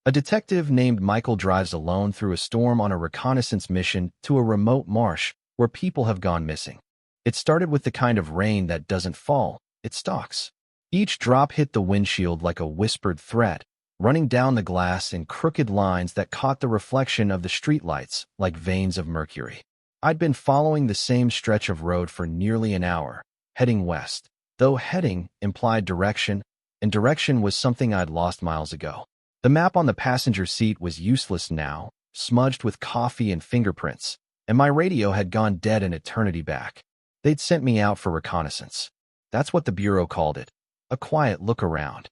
A detective named Michael drives alone through a storm on a reconnaissance mission to a remote marsh where people have gone missing. It started with the kind of rain that doesn't fall, it stalks. Each drop hit the windshield like a whispered threat, running down the glass in crooked lines that caught the reflection of the streetlights like veins of mercury. I'd been following the same stretch of road for nearly an hour, heading west, though heading implied direction, and direction was something I'd lost miles ago. The map on the passenger seat was useless now, smudged with coffee and fingerprints, and my radio had gone dead an eternity back. They'd sent me out for reconnaissance. That's what the Bureau called it, a quiet look around.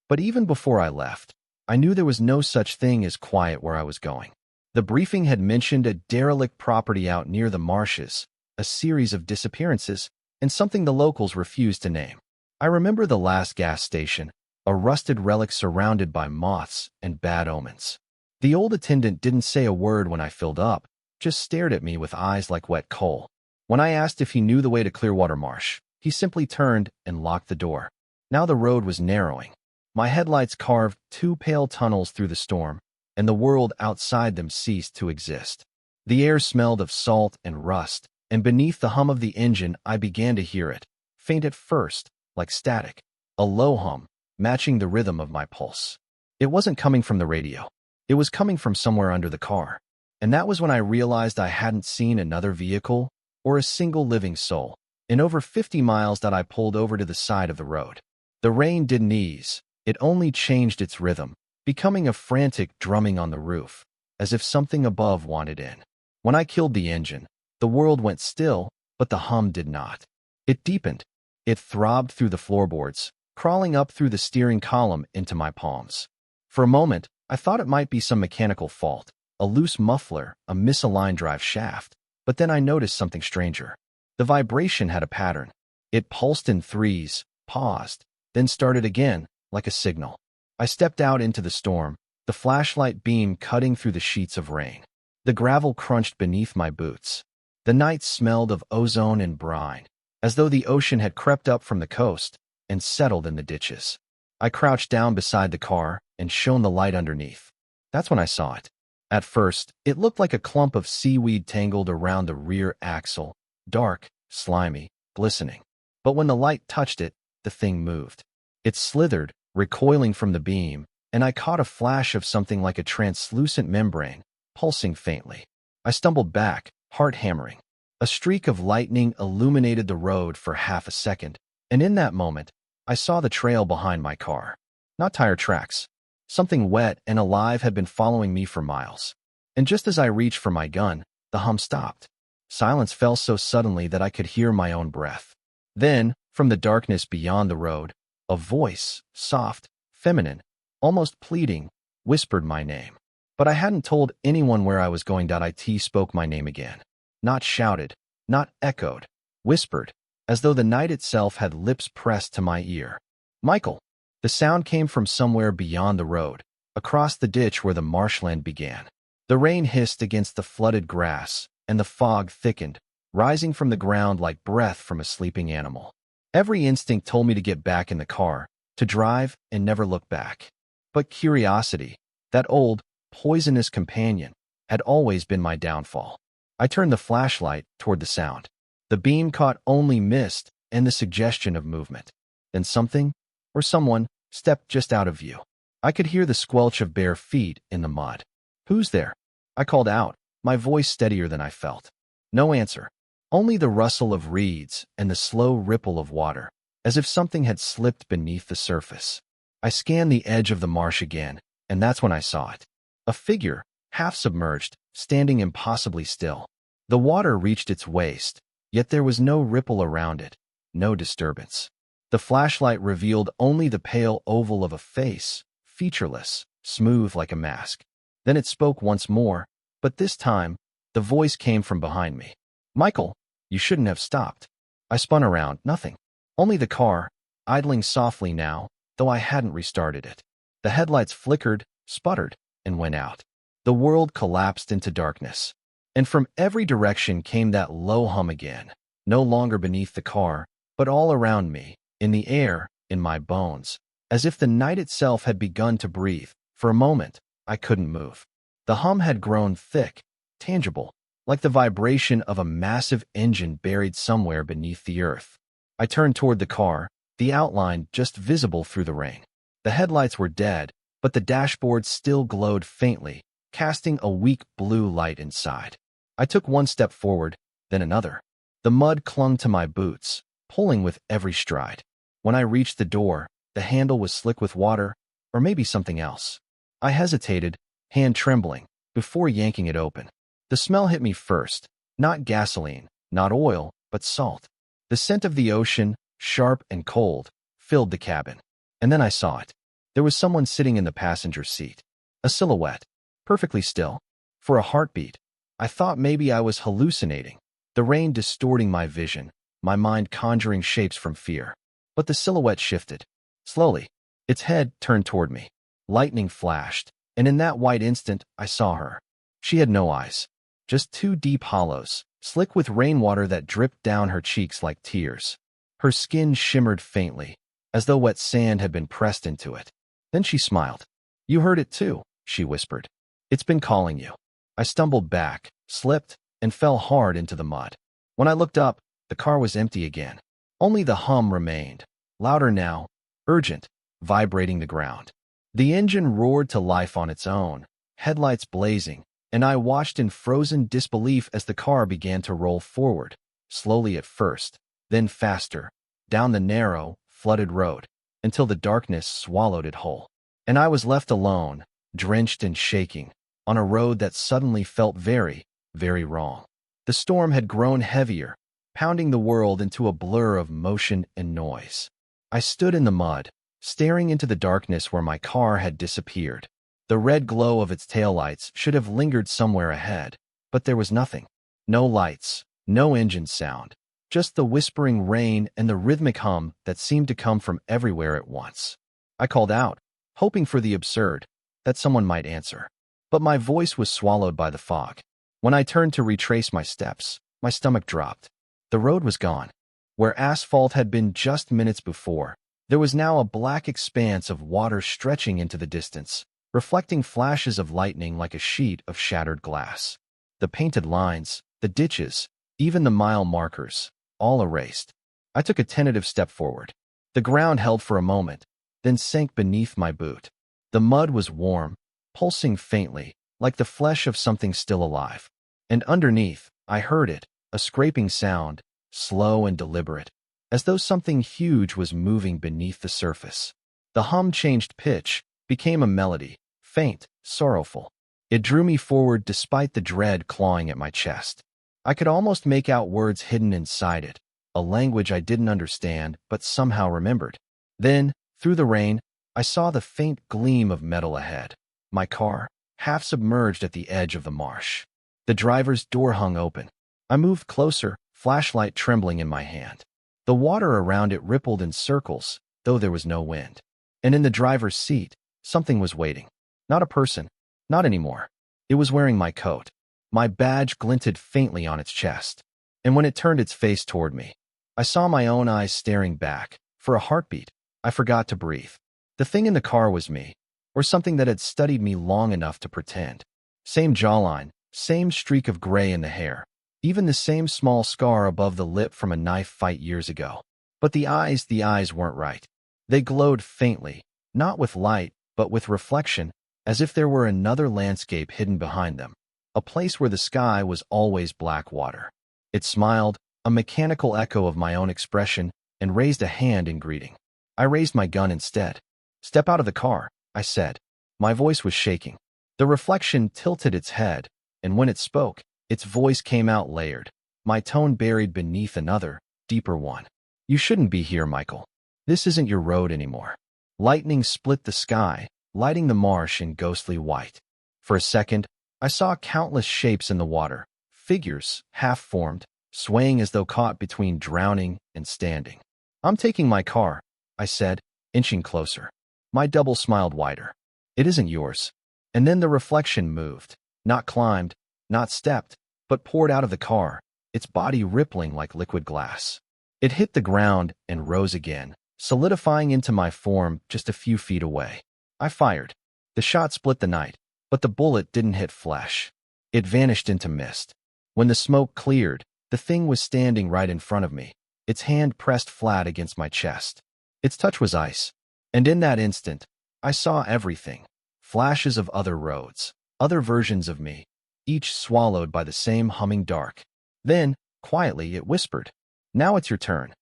But even before I left, I knew there was no such thing as quiet where I was going. The briefing had mentioned a derelict property out near the marshes, a series of disappearances, and something the locals refused to name. I remember the last gas station, a rusted relic surrounded by moths and bad omens. The old attendant didn't say a word when I filled up, just stared at me with eyes like wet coal. When I asked if he knew the way to Clearwater Marsh, he simply turned and locked the door. Now the road was narrowing. My headlights carved two pale tunnels through the storm, and the world outside them ceased to exist. The air smelled of salt and rust, and beneath the hum of the engine I began to hear it, faint at first, like static, a low hum, matching the rhythm of my pulse. It wasn't coming from the radio. It was coming from somewhere under the car. And that was when I realized I hadn't seen another vehicle or a single living soul in over 50 miles that I pulled over to the side of the road. The rain didn't ease. It only changed its rhythm, becoming a frantic drumming on the roof, as if something above wanted in. When I killed the engine, the world went still, but the hum did not. It deepened. It throbbed through the floorboards, crawling up through the steering column into my palms. For a moment, I thought it might be some mechanical fault, a loose muffler, a misaligned drive shaft, but then I noticed something stranger. The vibration had a pattern. It pulsed in threes, paused, then started again, like a signal. I stepped out into the storm, the flashlight beam cutting through the sheets of rain. The gravel crunched beneath my boots. The night smelled of ozone and brine, as though the ocean had crept up from the coast and settled in the ditches. I crouched down beside the car and shone the light underneath. That's when I saw it. At first, it looked like a clump of seaweed tangled around the rear axle, dark, slimy, glistening. But when the light touched it, the thing moved. It slithered, recoiling from the beam, and I caught a flash of something like a translucent membrane, pulsing faintly. I stumbled back, heart hammering. A streak of lightning illuminated the road for half a second, and in that moment, I saw the trail behind my car. Not tire tracks. Something wet and alive had been following me for miles. And just as I reached for my gun, the hum stopped. Silence fell so suddenly that I could hear my own breath. Then, from the darkness beyond the road, a voice, soft, feminine, almost pleading, whispered my name. But I hadn't told anyone where I was going. It spoke my name again. Not shouted, not echoed, whispered, as though the night itself had lips pressed to my ear. Michael. The sound came from somewhere beyond the road, across the ditch where the marshland began. The rain hissed against the flooded grass, and the fog thickened, rising from the ground like breath from a sleeping animal. Every instinct told me to get back in the car, to drive and never look back. But curiosity, that old, poisonous companion, had always been my downfall. I turned the flashlight toward the sound. The beam caught only mist and the suggestion of movement. Then something, or someone, stepped just out of view. I could hear the squelch of bare feet in the mud. "Who's there?" I called out, my voice steadier than I felt. No answer. Only the rustle of reeds and the slow ripple of water, as if something had slipped beneath the surface. I scanned the edge of the marsh again, and that's when I saw it. A figure, half submerged, standing impossibly still. The water reached its waist, yet there was no ripple around it, no disturbance. The flashlight revealed only the pale oval of a face, featureless, smooth like a mask. Then it spoke once more, but this time, the voice came from behind me. "Michael, you shouldn't have stopped." I spun around, nothing. Only the car, idling softly now, though I hadn't restarted it. The headlights flickered, sputtered, and went out. The world collapsed into darkness. And from every direction came that low hum again, no longer beneath the car, but all around me, in the air, in my bones, as if the night itself had begun to breathe. For a moment, I couldn't move. The hum had grown thick, tangible, like the vibration of a massive engine buried somewhere beneath the earth. I turned toward the car, the outline just visible through the rain. The headlights were dead, but the dashboard still glowed faintly, casting a weak blue light inside. I took one step forward, then another. The mud clung to my boots, pulling with every stride. When I reached the door, the handle was slick with water, or maybe something else. I hesitated, hand trembling, before yanking it open. The smell hit me first, not gasoline, not oil, but salt. The scent of the ocean, sharp and cold, filled the cabin. And then I saw it. There was someone sitting in the passenger seat. A silhouette, perfectly still. For a heartbeat, I thought maybe I was hallucinating, the rain distorting my vision, my mind conjuring shapes from fear. But the silhouette shifted. Slowly, its head turned toward me. Lightning flashed, and in that white instant, I saw her. She had no eyes, just two deep hollows, slick with rainwater that dripped down her cheeks like tears. Her skin shimmered faintly, as though wet sand had been pressed into it. Then she smiled. "You heard it too," she whispered. "It's been calling you." I stumbled back, slipped, and fell hard into the mud. When I looked up, the car was empty again. Only the hum remained, louder now, urgent, vibrating the ground. The engine roared to life on its own, headlights blazing, and I watched in frozen disbelief as the car began to roll forward, slowly at first, then faster, down the narrow, flooded road, until the darkness swallowed it whole. And I was left alone, drenched and shaking, on a road that suddenly felt very, very wrong. The storm had grown heavier, pounding the world into a blur of motion and noise. I stood in the mud, staring into the darkness where my car had disappeared. The red glow of its taillights should have lingered somewhere ahead, but there was nothing. No lights, no engine sound, just the whispering rain and the rhythmic hum that seemed to come from everywhere at once. I called out, hoping for the absurd, that someone might answer. But my voice was swallowed by the fog. When I turned to retrace my steps, my stomach dropped. The road was gone. Where asphalt had been just minutes before, there was now a black expanse of water stretching into the distance, reflecting flashes of lightning like a sheet of shattered glass. The painted lines, the ditches, even the mile markers, all erased. I took a tentative step forward. The ground held for a moment, then sank beneath my boot. The mud was warm, pulsing faintly, like the flesh of something still alive. And underneath, I heard it, a scraping sound, slow and deliberate, as though something huge was moving beneath the surface. The hum changed pitch, became a melody, faint, sorrowful. It drew me forward despite the dread clawing at my chest. I could almost make out words hidden inside it, a language I didn't understand but somehow remembered. Then, through the rain, I saw the faint gleam of metal ahead. My car, half submerged at the edge of the marsh. The driver's door hung open. I moved closer, flashlight trembling in my hand. The water around it rippled in circles, though there was no wind. And in the driver's seat, something was waiting. Not a person, not anymore. It was wearing my coat. My badge glinted faintly on its chest. And when it turned its face toward me, I saw my own eyes staring back. For a heartbeat, I forgot to breathe. The thing in the car was me, or something that had studied me long enough to pretend. Same jawline, same streak of gray in the hair, even the same small scar above the lip from a knife fight years ago. But the eyes weren't right. They glowed faintly, not with light, but with reflection, as if there were another landscape hidden behind them, a place where the sky was always black water. It smiled, a mechanical echo of my own expression, and raised a hand in greeting. I raised my gun instead. "Step out of the car," I said. My voice was shaking. The reflection tilted its head, and when it spoke, its voice came out layered, my tone buried beneath another, deeper one. "You shouldn't be here, Michael. This isn't your road anymore." Lightning split the sky, lighting the marsh in ghostly white. For a second, I saw countless shapes in the water, figures, half-formed, swaying as though caught between drowning and standing. "I'm taking my car," I said, inching closer. My double smiled wider. "It isn't yours." And then the reflection moved, not climbed, not stepped, but poured out of the car, its body rippling like liquid glass. It hit the ground and rose again, solidifying into my form just a few feet away. I fired. The shot split the night, But the bullet didn't hit flesh. It vanished into mist. When the smoke cleared, the thing was standing right in front of me, its hand pressed flat against my chest. Its touch was ice. And in that instant, I saw everything. Flashes of other roads, other versions of me, each swallowed by the same humming dark. Then, quietly, it whispered, "Now it's your turn."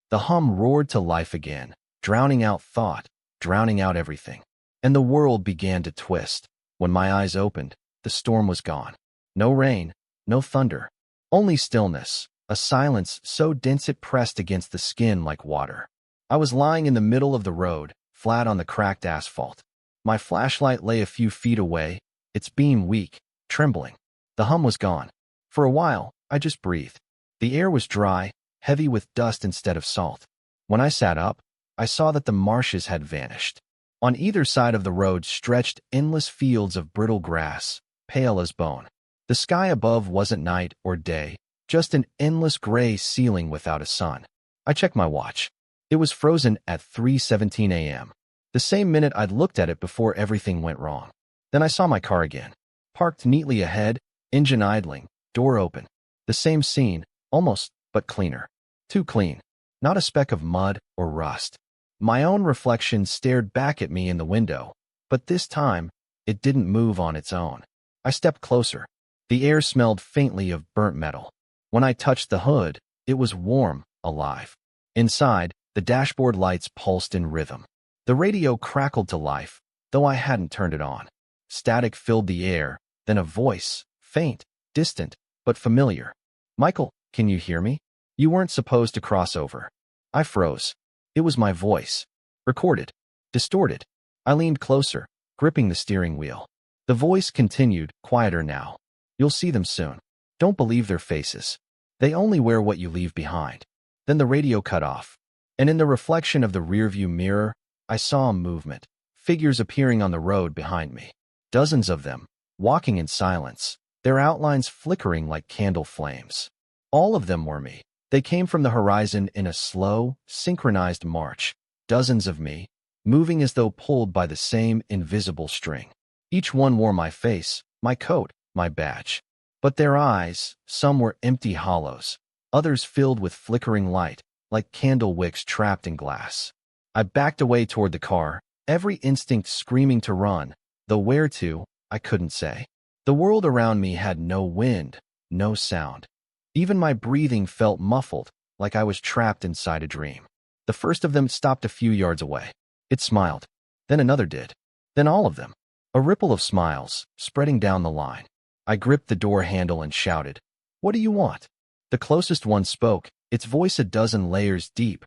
The hum roared to life again, drowning out thought, drowning out everything. And the world began to twist. When my eyes opened, the storm was gone. No rain, no thunder, only stillness, a silence so dense it pressed against the skin like water. I was lying in the middle of the road, flat on the cracked asphalt. My flashlight lay a few feet away, its beam weak, trembling. The hum was gone. For a while, I just breathed. The air was dry, heavy with dust instead of salt. When I sat up, I saw that the marshes had vanished. On either side of the road stretched endless fields of brittle grass, pale as bone. The sky above wasn't night or day, just an endless gray ceiling without a sun. I checked my watch. It was frozen at 3:17 a.m., the same minute I'd looked at it before everything went wrong. Then I saw my car again, parked neatly ahead, engine idling, door open. The same scene, almost, but cleaner. Too clean. Not a speck of mud or rust. My own reflection stared back at me in the window, but this time, it didn't move on its own. I stepped closer. The air smelled faintly of burnt metal. When I touched the hood, it was warm, alive. Inside, the dashboard lights pulsed in rhythm. The radio crackled to life, though I hadn't turned it on. Static filled the air, then a voice, faint, distant, but familiar. "Michael, can you hear me? You weren't supposed to cross over." I froze. It was my voice. Recorded. Distorted. I leaned closer, gripping the steering wheel. The voice continued, quieter now. "You'll see them soon. Don't believe their faces. They only wear what you leave behind." Then the radio cut off. And in the reflection of the rearview mirror, I saw a movement. Figures appearing on the road behind me. Dozens of them, walking in silence, their outlines flickering like candle flames. All of them were me. They came from the horizon in a slow, synchronized march. Dozens of me, moving as though pulled by the same invisible string. Each one wore my face, my coat, my badge. But their eyes, some were empty hollows, others filled with flickering light, like candle wicks trapped in glass. I backed away toward the car, every instinct screaming to run, though where to, I couldn't say. The world around me had no wind, no sound. Even my breathing felt muffled, like I was trapped inside a dream. The first of them stopped a few yards away. It smiled. Then another did. Then all of them. A ripple of smiles, spreading down the line. I gripped the door handle and shouted, "What do you want?" The closest one spoke, its voice a dozen layers deep.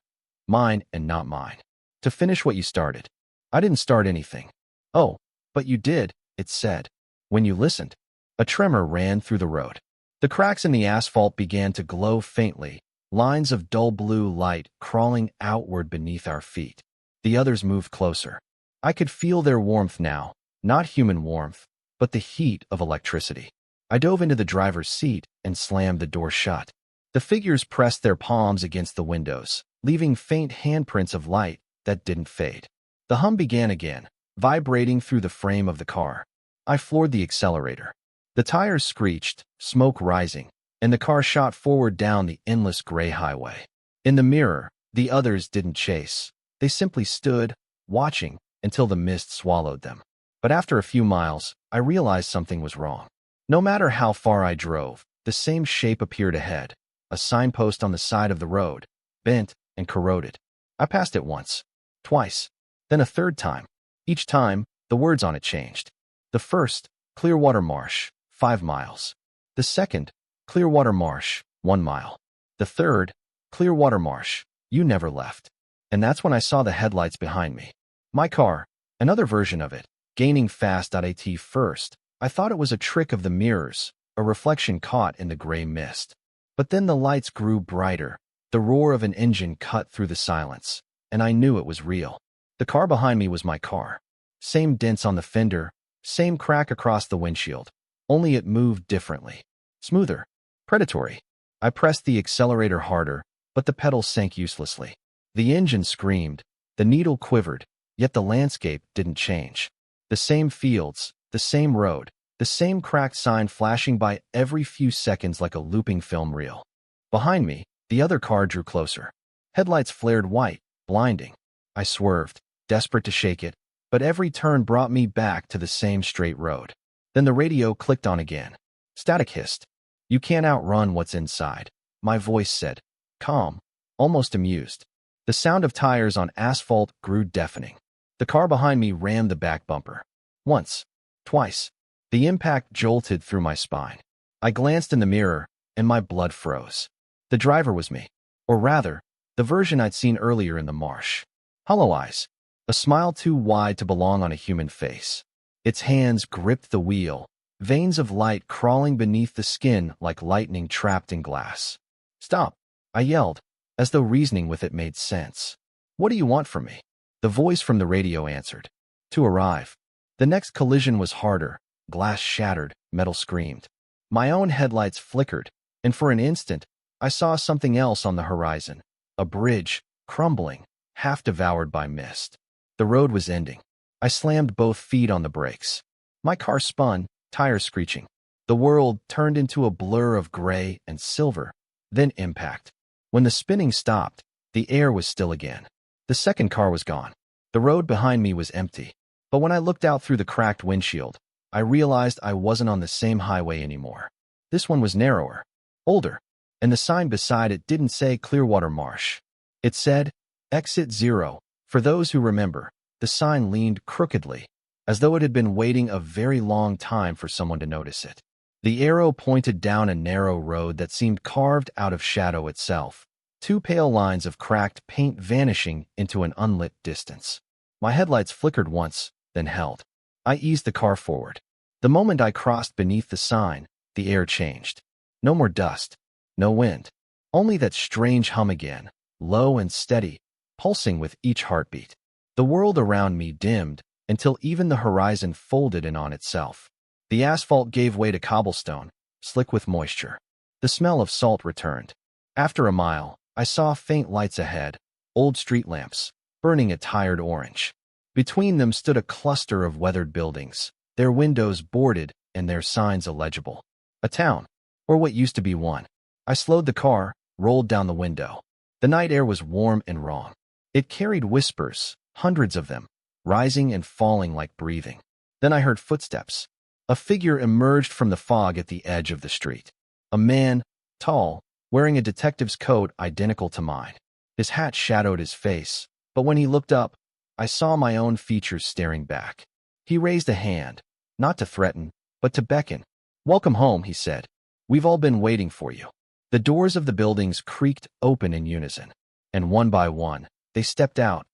"Mine and not mine. To finish what you started." "I didn't start anything." "Oh, but you did," it said. "When you listened." A tremor ran through the road. The cracks in the asphalt began to glow faintly, lines of dull blue light crawling outward beneath our feet. The others moved closer. I could feel their warmth now, not human warmth, but the heat of electricity. I dove into the driver's seat and slammed the door shut. The figures pressed their palms against the windows, leaving faint handprints of light that didn't fade. The hum began again, vibrating through the frame of the car. I floored the accelerator. The tires screeched, smoke rising, and the car shot forward down the endless gray highway. In the mirror, the others didn't chase. They simply stood, watching, until the mist swallowed them. But after a few miles, I realized something was wrong. No matter how far I drove, the same shape appeared ahead, a signpost on the side of the road, bent and corroded. I passed it once, twice, then a third time. Each time, the words on it changed. The first, Clearwater Marsh, 5 miles. The second, Clearwater Marsh, 1 mile. The third, Clearwater Marsh, you never left. And that's when I saw the headlights behind me. My car, another version of it, gaining fast at first. I thought it was a trick of the mirrors, a reflection caught in the gray mist. But then the lights grew brighter, the roar of an engine cut through the silence, and I knew it was real. The car behind me was my car. Same dents on the fender, same crack across the windshield, only it moved differently. Smoother. Predatory. I pressed the accelerator harder, but the pedal sank uselessly. The engine screamed, the needle quivered, yet the landscape didn't change. The same fields, The same road, the same cracked sign flashing by every few seconds like a looping film reel. Behind me, the other car drew closer. Headlights flared white, blinding. I swerved, desperate to shake it, but every turn brought me back to the same straight road. Then the radio clicked on again. Static hissed. "You can't outrun what's inside," my voice said, calm, almost amused. The sound of tires on asphalt grew deafening. The car behind me rammed the back bumper. Once, twice. The impact jolted through my spine. I glanced in the mirror, and my blood froze. The driver was me. Or rather, the version I'd seen earlier in the marsh. Hollow eyes. A smile too wide to belong on a human face. Its hands gripped the wheel, veins of light crawling beneath the skin like lightning trapped in glass. "Stop," I yelled, as though reasoning with it made sense. "What do you want from me?" The voice from the radio answered. "To arrive." The next collision was harder. Glass shattered, metal screamed. My own headlights flickered, and for an instant, I saw something else on the horizon. A bridge, crumbling, half devoured by mist. The road was ending. I slammed both feet on the brakes. My car spun, tires screeching. The world turned into a blur of gray and silver, then impact. When the spinning stopped, the air was still again. The second car was gone. The road behind me was empty. But when I looked out through the cracked windshield, I realized I wasn't on the same highway anymore. This one was narrower, older, and the sign beside it didn't say Clearwater Marsh. It said, Exit 0. For those who remember, the sign leaned crookedly, as though it had been waiting a very long time for someone to notice it. The arrow pointed down a narrow road that seemed carved out of shadow itself, two pale lines of cracked paint vanishing into an unlit distance. My headlights flickered once, then held. I eased the car forward. The moment I crossed beneath the sign, the air changed. No more dust, no wind, only that strange hum again, low and steady, pulsing with each heartbeat. The world around me dimmed until even the horizon folded in on itself. The asphalt gave way to cobblestone, slick with moisture. The smell of salt returned. After a mile, I saw faint lights ahead, old street lamps, burning a tired orange. Between them stood a cluster of weathered buildings, their windows boarded and their signs illegible. A town, or what used to be one. I slowed the car, rolled down the window. The night air was warm and wrong. It carried whispers, hundreds of them, rising and falling like breathing. Then I heard footsteps. A figure emerged from the fog at the edge of the street. A man, tall, wearing a detective's coat identical to mine. His hat shadowed his face, but when he looked up, I saw my own features staring back. He raised a hand, not to threaten, but to beckon. "Welcome home," he said. "We've all been waiting for you." The doors of the buildings creaked open in unison, and one by one, they stepped out.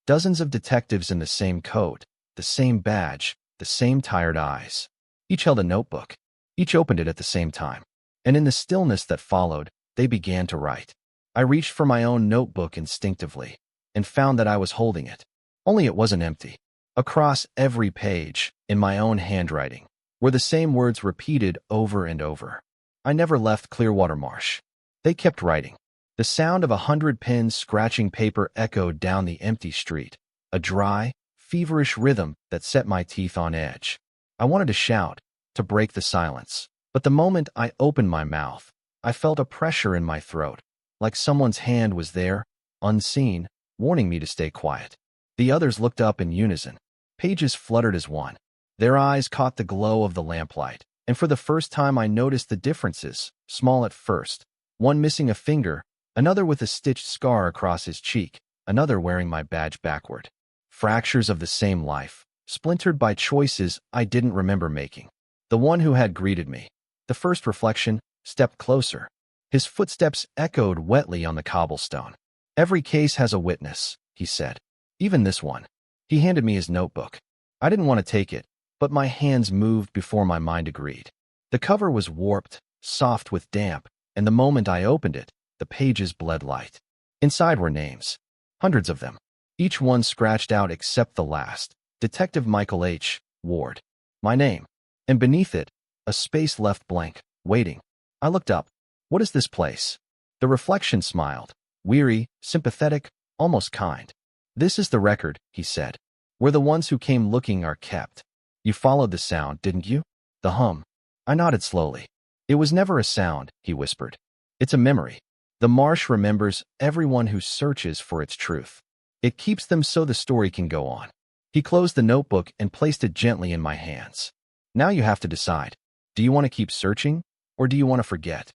Dozens of detectives in the same coat, the same badge, the same tired eyes. Each held a notebook. Each opened it at the same time. And in the stillness that followed, they began to write. I reached for my own notebook instinctively, and found that I was holding it. Only it wasn't empty. Across every page, in my own handwriting, were the same words repeated over and over. I never left Clearwater Marsh. They kept writing. The sound of 100 pens scratching paper echoed down the empty street, a dry, feverish rhythm that set my teeth on edge. I wanted to shout, to break the silence, but the moment I opened my mouth, I felt a pressure in my throat, like someone's hand was there, unseen, warning me to stay quiet. The others looked up in unison. Pages fluttered as one. Their eyes caught the glow of the lamplight, and for the first time I noticed the differences, small at first. One missing a finger, another with a stitched scar across his cheek, another wearing my badge backward. Fractures of the same life, splintered by choices I didn't remember making. The one who had greeted me, the first reflection, stepped closer. His footsteps echoed wetly on the cobblestone. "Every case has a witness," he said. "Even this one." He handed me his notebook. I didn't want to take it, but my hands moved before my mind agreed. The cover was warped, soft with damp, and the moment I opened it, the pages bled light. Inside were names. Hundreds of them. Each one scratched out except the last. Detective Michael H. Ward. My name. And beneath it, a space left blank, waiting. I looked up. "What is this place?" The reflection smiled. Weary, sympathetic, almost kind. "This is the record," he said. "Where the ones who came looking are kept." You followed the sound, didn't you? The hum. I nodded slowly. It was never a sound, he whispered. It's a memory. The marsh remembers everyone who searches for its truth. It keeps them so the story can go on. He closed the notebook and placed it gently in my hands. Now you have to decide. Do you want to keep searching, or do you want to forget?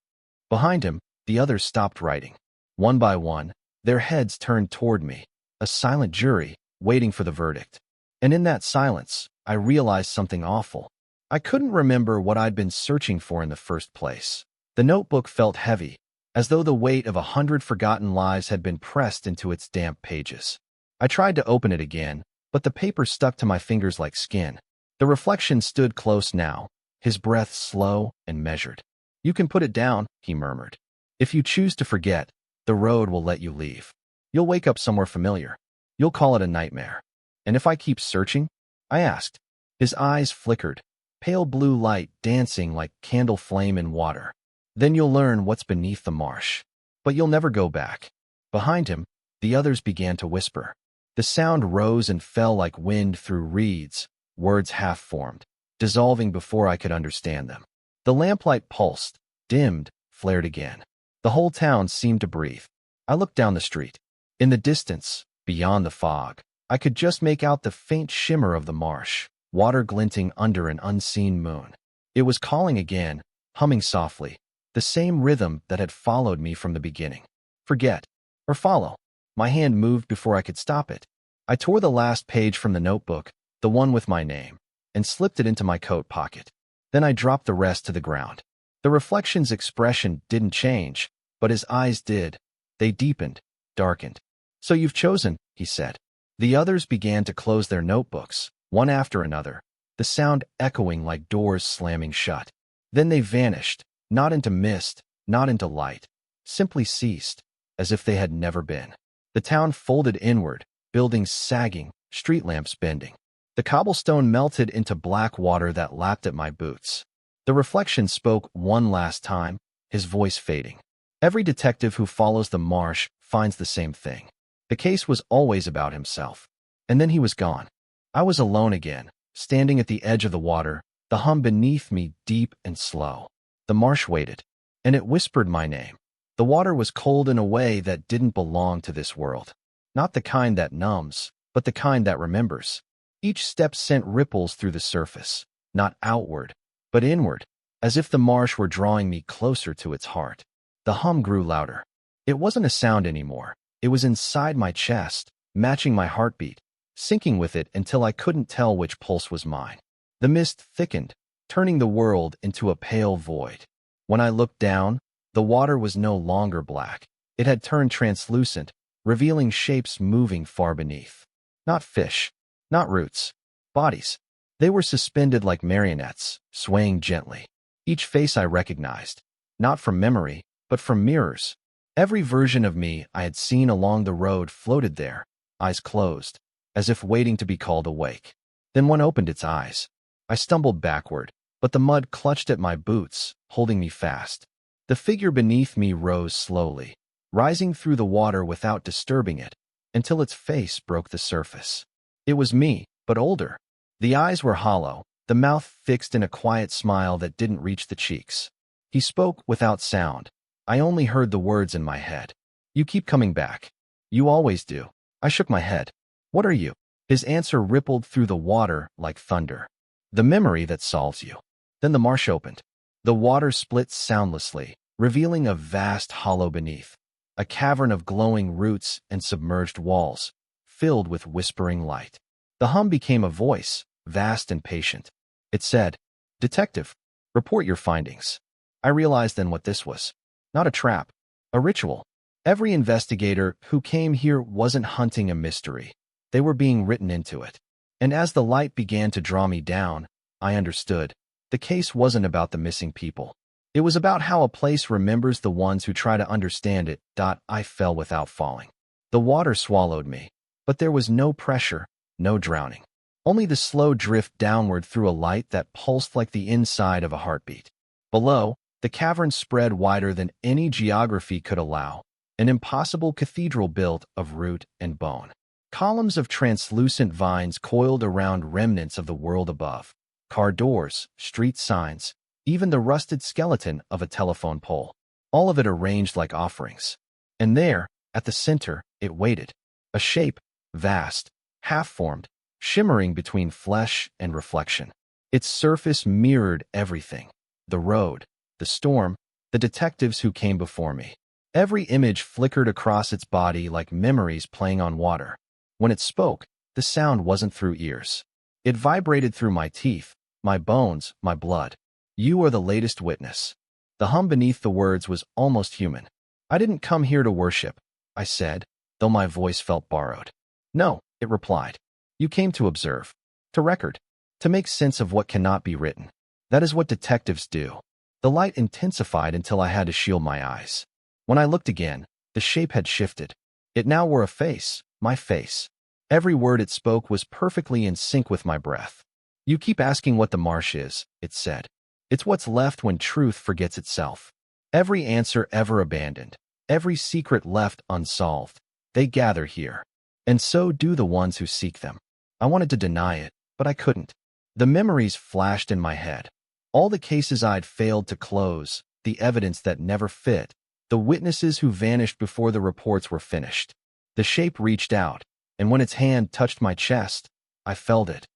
Behind him, the others stopped writing. One by one, their heads turned toward me, a silent jury, waiting for the verdict. And in that silence, I realized something awful. I couldn't remember what I'd been searching for in the first place. The notebook felt heavy, as though the weight of 100 forgotten lives had been pressed into its damp pages. I tried to open it again, but the paper stuck to my fingers like skin. The reflection stood close now, his breath slow and measured. You can put it down, he murmured. If you choose to forget, the road will let you leave. You'll wake up somewhere familiar. You'll call it a nightmare. And if I keep searching? I asked. His eyes flickered, pale blue light dancing like candle flame in water. Then you'll learn what's beneath the marsh. But you'll never go back. Behind him, the others began to whisper. The sound rose and fell like wind through reeds, words half-formed, dissolving before I could understand them. The lamplight pulsed, dimmed, flared again. The whole town seemed to breathe. I looked down the street. In the distance, beyond the fog, I could just make out the faint shimmer of the marsh, water glinting under an unseen moon. It was calling again, humming softly, the same rhythm that had followed me from the beginning. Forget, or follow. My hand moved before I could stop it. I tore the last page from the notebook, the one with my name, and slipped it into my coat pocket. Then I dropped the rest to the ground. The reflection's expression didn't change, but his eyes did. They deepened, darkened. So you've chosen, he said. The others began to close their notebooks, one after another, the sound echoing like doors slamming shut. Then they vanished, not into mist, not into light, simply ceased, as if they had never been. The town folded inward, buildings sagging, street lamps bending. The cobblestone melted into black water that lapped at my boots. The reflection spoke one last time, his voice fading. Every detective who follows the marsh finds the same thing. The case was always about himself. And then he was gone. I was alone again, standing at the edge of the water, the hum beneath me deep and slow. The marsh waited, and it whispered my name. The water was cold in a way that didn't belong to this world. Not the kind that numbs, but the kind that remembers. Each step sent ripples through the surface, not outward, but inward, as if the marsh were drawing me closer to its heart. The hum grew louder. It wasn't a sound anymore. It was inside my chest, matching my heartbeat, sinking with it until I couldn't tell which pulse was mine. The mist thickened, turning the world into a pale void. When I looked down, the water was no longer black. It had turned translucent, revealing shapes moving far beneath. Not fish, not roots, bodies. They were suspended like marionettes, swaying gently. Each face I recognized, not from memory, but from mirrors. Every version of me I had seen along the road floated there, eyes closed, as if waiting to be called awake. Then one opened its eyes. I stumbled backward, but the mud clutched at my boots, holding me fast. The figure beneath me rose slowly, rising through the water without disturbing it, until its face broke the surface. It was me, but older. The eyes were hollow, the mouth fixed in a quiet smile that didn't reach the cheeks. He spoke without sound. I only heard the words in my head. You keep coming back. You always do. I shook my head. What are you? His answer rippled through the water like thunder. The memory that solves you. Then the marsh opened. The water split soundlessly, revealing a vast hollow beneath, a cavern of glowing roots and submerged walls, filled with whispering light. The hum became a voice, vast and patient. It said, "Detective, report your findings." I realized then what this was. Not a trap, a ritual. Every investigator who came here wasn't hunting a mystery. They were being written into it. And as the light began to draw me down, I understood. The case wasn't about the missing people. It was about how a place remembers the ones who try to understand it. I fell without falling. The water swallowed me, but there was no pressure, no drowning. Only the slow drift downward through a light that pulsed like the inside of a heartbeat. Below, the cavern spread wider than any geography could allow, an impossible cathedral built of root and bone. Columns of translucent vines coiled around remnants of the world above. Car doors, street signs, even the rusted skeleton of a telephone pole. All of it arranged like offerings. And there, at the center, it waited. A shape, vast, half-formed, shimmering between flesh and reflection. Its surface mirrored everything. The road, the storm, the detectives who came before me. Every image flickered across its body like memories playing on water. When it spoke, the sound wasn't through ears. It vibrated through my teeth, my bones, my blood. You are the latest witness. The hum beneath the words was almost human. I didn't come here to worship, I said, though my voice felt borrowed. No, it replied. You came to observe, to record, to make sense of what cannot be written. That is what detectives do. The light intensified until I had to shield my eyes. When I looked again, the shape had shifted. It now wore a face, my face. Every word it spoke was perfectly in sync with my breath. You keep asking what the marsh is, it said. It's what's left when truth forgets itself. Every answer ever abandoned, every secret left unsolved, they gather here. And so do the ones who seek them. I wanted to deny it, but I couldn't. The memories flashed in my head. All the cases I'd failed to close, the evidence that never fit, the witnesses who vanished before the reports were finished. The shape reached out, and when its hand touched my chest, I felt it.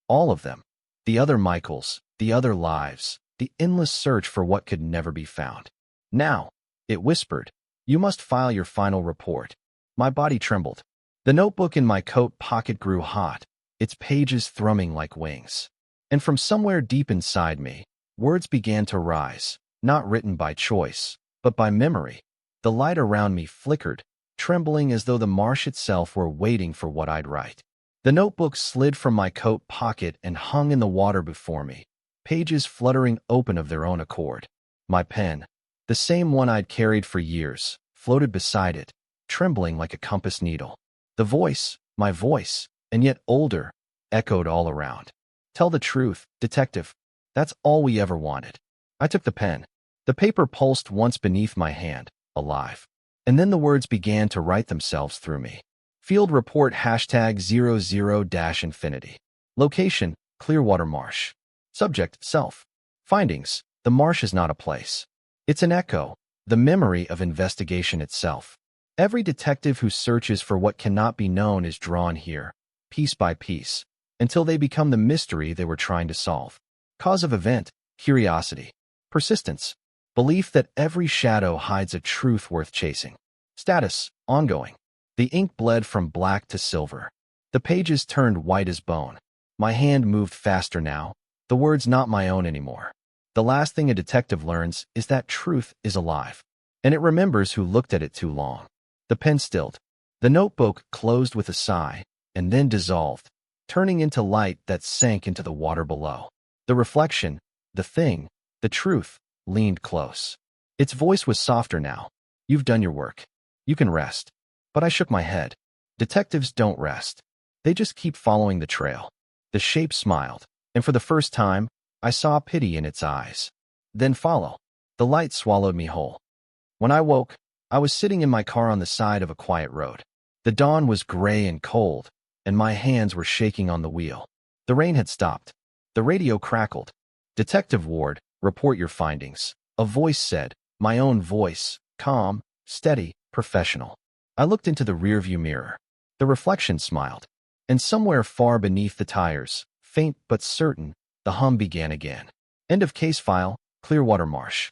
All of them. The other Michaels, the other lives, the endless search for what could never be found. Now, it whispered, you must file your final report. My body trembled. The notebook in my coat pocket grew hot, its pages thrumming like wings. And from somewhere deep inside me, words began to rise, not written by choice, but by memory. The light around me flickered, trembling as though the marsh itself were waiting for what I'd write. The notebook slid from my coat pocket and hung in the water before me, pages fluttering open of their own accord. My pen, the same one I'd carried for years, floated beside it, trembling like a compass needle. The voice, my voice, and yet older, echoed all around. Tell the truth, detective. That's all we ever wanted. I took the pen. The paper pulsed once beneath my hand, alive. And then the words began to write themselves through me. Field report #00-infinity. Location, Clearwater Marsh. Subject, self. Findings, the marsh is not a place. It's an echo, the memory of investigation itself. Every detective who searches for what cannot be known is drawn here, piece by piece, until they become the mystery they were trying to solve. Cause of event, curiosity. Persistence, belief that every shadow hides a truth worth chasing. Status, ongoing. The ink bled from black to silver. The pages turned white as bone. My hand moved faster now, the words not my own anymore. The last thing a detective learns is that truth is alive, and it remembers who looked at it too long. The pen stilled. The notebook closed with a sigh, and then dissolved, turning into light that sank into the water below. The reflection, the thing, the truth, leaned close. Its voice was softer now. You've done your work. You can rest. But I shook my head. Detectives don't rest. They just keep following the trail. The shape smiled, and for the first time, I saw pity in its eyes. Then follow. The light swallowed me whole. When I woke, I was sitting in my car on the side of a quiet road. The dawn was gray and cold, and my hands were shaking on the wheel. The rain had stopped. The radio crackled. Detective Ward, report your findings. A voice said, my own voice, calm, steady, professional. I looked into the rearview mirror. The reflection smiled. And somewhere far beneath the tires, faint but certain, the hum began again. End of case file, Clearwater Marsh.